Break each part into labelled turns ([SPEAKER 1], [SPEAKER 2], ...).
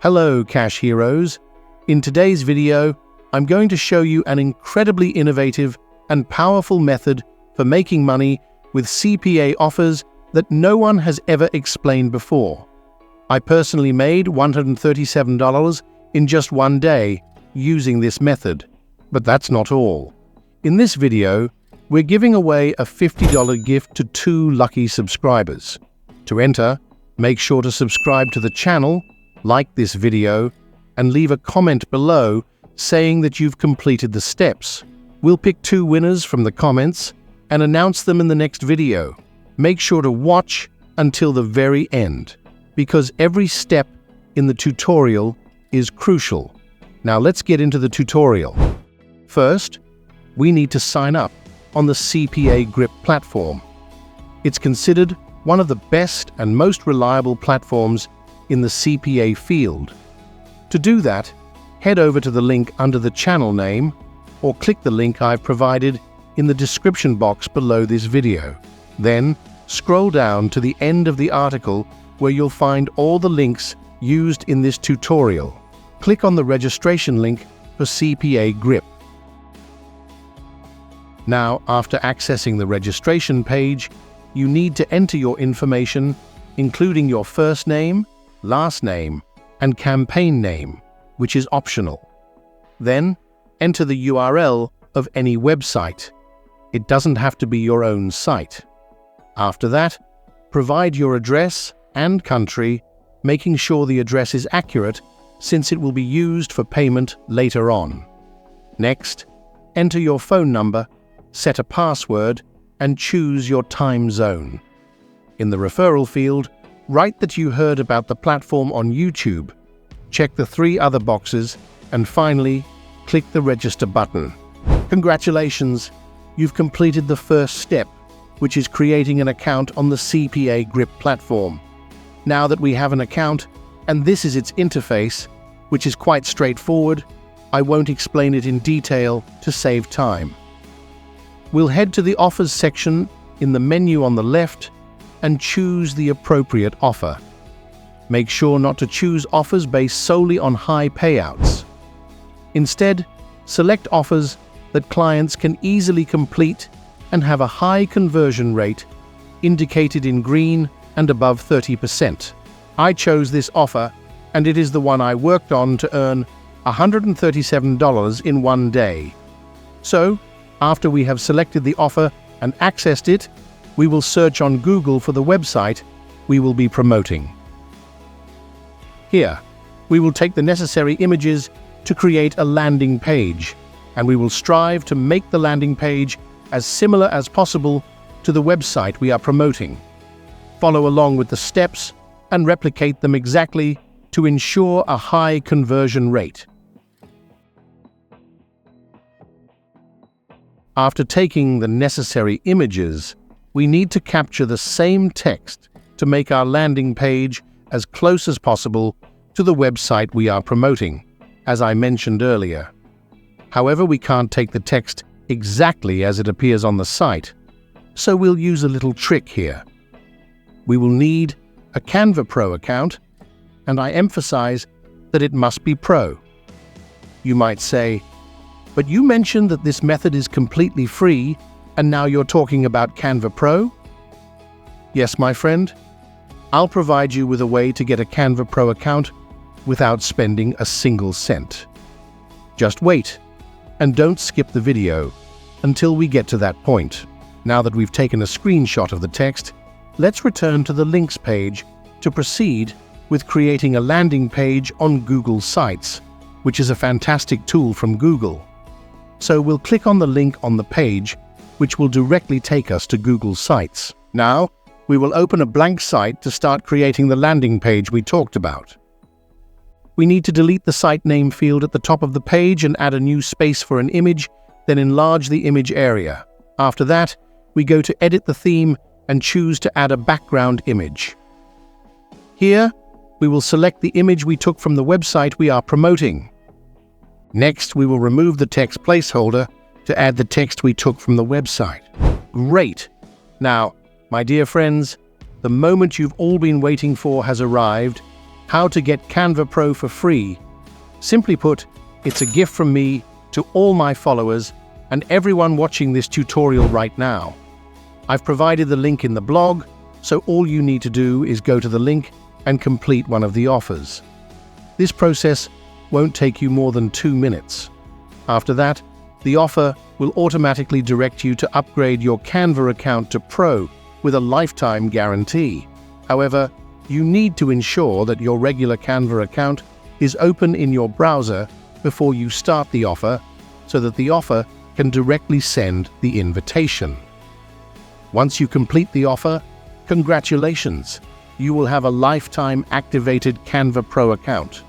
[SPEAKER 1] Hello, Cash Heroes. In today's video, I'm going to show you an incredibly innovative and powerful method for making money with CPA offers that no one has ever explained before. I personally made $137 in just one day using this method. But that's not all. In this video, we're giving away a $50 gift to 2 lucky subscribers. To enter, make sure to subscribe to the channel, like this video, and leave a comment below saying that you've completed the steps. We'll pick 2 winners from the comments and announce them in the next video. Make sure to watch until the very end, because every step in the tutorial is crucial. Now let's get into the tutorial. First, we need to sign up on the CPA Grip platform. It's considered one of the best and most reliable platforms in the CPA field. To do that, head over to the link under the channel name or click the link I've provided in the description box below this video. Then, scroll down to the end of the article where you'll find all the links used in this tutorial. Click on the registration link for CPA Grip. Now, after accessing the registration page, you need to enter your information, including your first name, last name, and campaign name, which is optional. Then, enter the URL of any website. It doesn't have to be your own site. After that, provide your address and country, making sure the address is accurate since it will be used for payment later on. Next, enter your phone number, set a password, and choose your time zone. In the referral field, write that you heard about the platform on YouTube. Check the 3 other boxes, and finally, click the register button. Congratulations! You've completed the first step, which is creating an account on the CPA Grip platform. Now that we have an account, and this is its interface, which is quite straightforward, I won't explain it in detail to save time. We'll head to the Offers section in the menu on the left and choose the appropriate offer. Make sure not to choose offers based solely on high payouts. Instead, select offers that clients can easily complete and have a high conversion rate, indicated in green and above 30%. I chose this offer, and it is the one I worked on to earn $137 in one day. So, after we have selected the offer and accessed it, we will search on Google for the website we will be promoting. Here, we will take the necessary images to create a landing page, and we will strive to make the landing page as similar as possible to the website we are promoting. Follow along with the steps and replicate them exactly to ensure a high conversion rate. After taking the necessary images, we need to capture the same text to make our landing page as close as possible to the website we are promoting, as I mentioned earlier. However, we can't take the text exactly as it appears on the site, so we'll use a little trick here. We will need a Canva Pro account, and I emphasize that it must be Pro. You might say, but you mentioned that this method is completely free, and now you're talking about Canva Pro? Yes, my friend. I'll provide you with a way to get a Canva Pro account without spending a single cent. Just wait, and don't skip the video until we get to that point. Now that we've taken a screenshot of the text, let's return to the links page to proceed with creating a landing page on Google Sites, which is a fantastic tool from Google. So we'll click on the link on the page, which will directly take us to Google Sites. Now, we will open a blank site to start creating the landing page we talked about. We need to delete the site name field at the top of the page and add a new space for an image, then enlarge the image area. After that, we go to edit the theme and choose to add a background image. Here, we will select the image we took from the website we are promoting. Next, we will remove the text placeholder to add the text we took from the website. Great! Now, my dear friends, the moment you've all been waiting for has arrived. how to get Canva Pro for free. Simply put, it's a gift from me to all my followers and everyone watching this tutorial right now. I've provided the link in the blog, so all you need to do is go to the link and complete one of the offers. This process won't take you more than 2 minutes. After that, the offer will automatically direct you to upgrade your Canva account to Pro with a lifetime guarantee. However, you need to ensure that your regular Canva account is open in your browser before you start the offer so that the offer can directly send the invitation. Once you complete the offer, congratulations! You will have a lifetime activated Canva Pro account.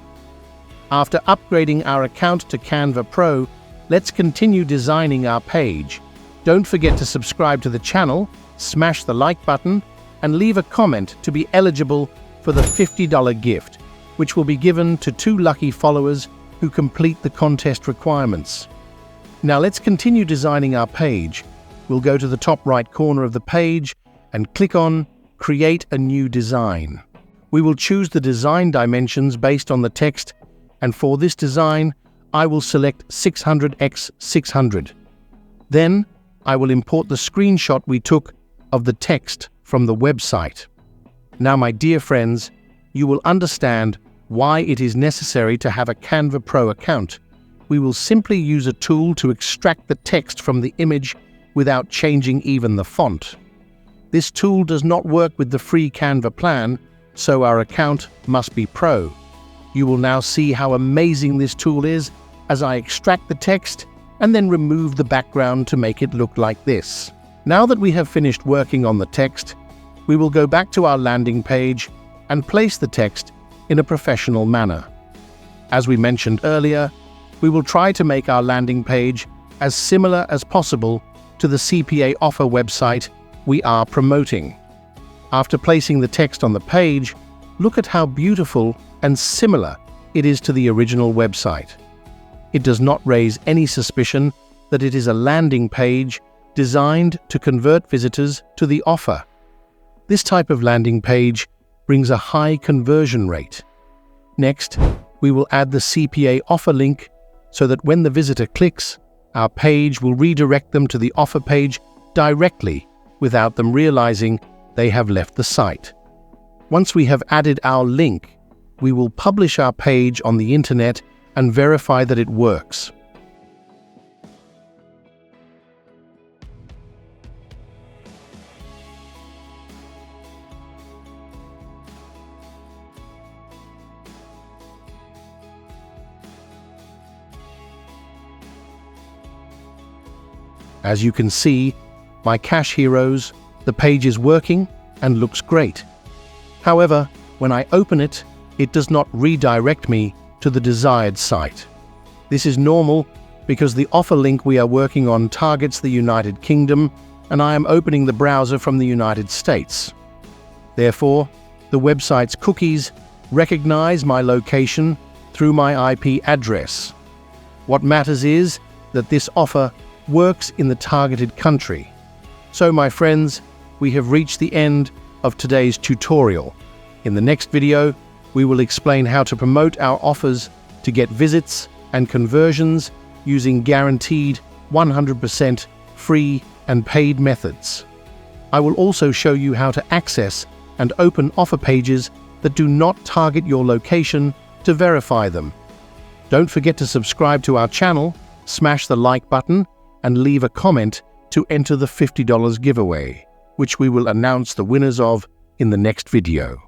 [SPEAKER 1] After upgrading our account to Canva Pro, let's continue designing our page. Don't forget to subscribe to the channel, smash the like button, and leave a comment to be eligible for the $50 gift, which will be given to 2 lucky followers who complete the contest requirements. Now let's continue designing our page. We'll go to the top right corner of the page and click on Create a new design. We will choose the design dimensions based on the text, and for this design, I will select 600 x 600. Then, I will import the screenshot we took of the text from the website. Now, my dear friends, you will understand why it is necessary to have a Canva Pro account. We will simply use a tool to extract the text from the image without changing even the font. This tool does not work with the free Canva plan, so our account must be Pro. You will now see how amazing this tool is as I extract the text and then remove the background to make it look like this. Now that we have finished working on the text, we will go back to our landing page and place the text in a professional manner. As we mentioned earlier, we will try to make our landing page as similar as possible to the CPA offer website we are promoting. After placing the text on the page, look at how beautiful and similar it is to the original website. It does not raise any suspicion that it is a landing page designed to convert visitors to the offer. This type of landing page brings a high conversion rate. Next, we will add the CPA offer link so that when the visitor clicks, our page will redirect them to the offer page directly without them realizing they have left the site. Once we have added our link, we will publish our page on the internet and verify that it works. As you can see, my Cash Heroes, the page is working and looks great. However, when I open it, it does not redirect me to the desired site. This is normal because the offer link we are working on targets the United Kingdom, and I am opening the browser from the United States. Therefore, the website's cookies recognize my location through my IP address. What matters is that this offer works in the targeted country. So, my friends, we have reached the end of today's tutorial. In the next video, we will explain how to promote our offers to get visits and conversions using guaranteed 100% free and paid methods. I will also show you how to access and open offer pages that do not target your location to verify them. Don't forget to subscribe to our channel, smash the like button, and leave a comment to enter the $50 giveaway, which we will announce the winners of in the next video.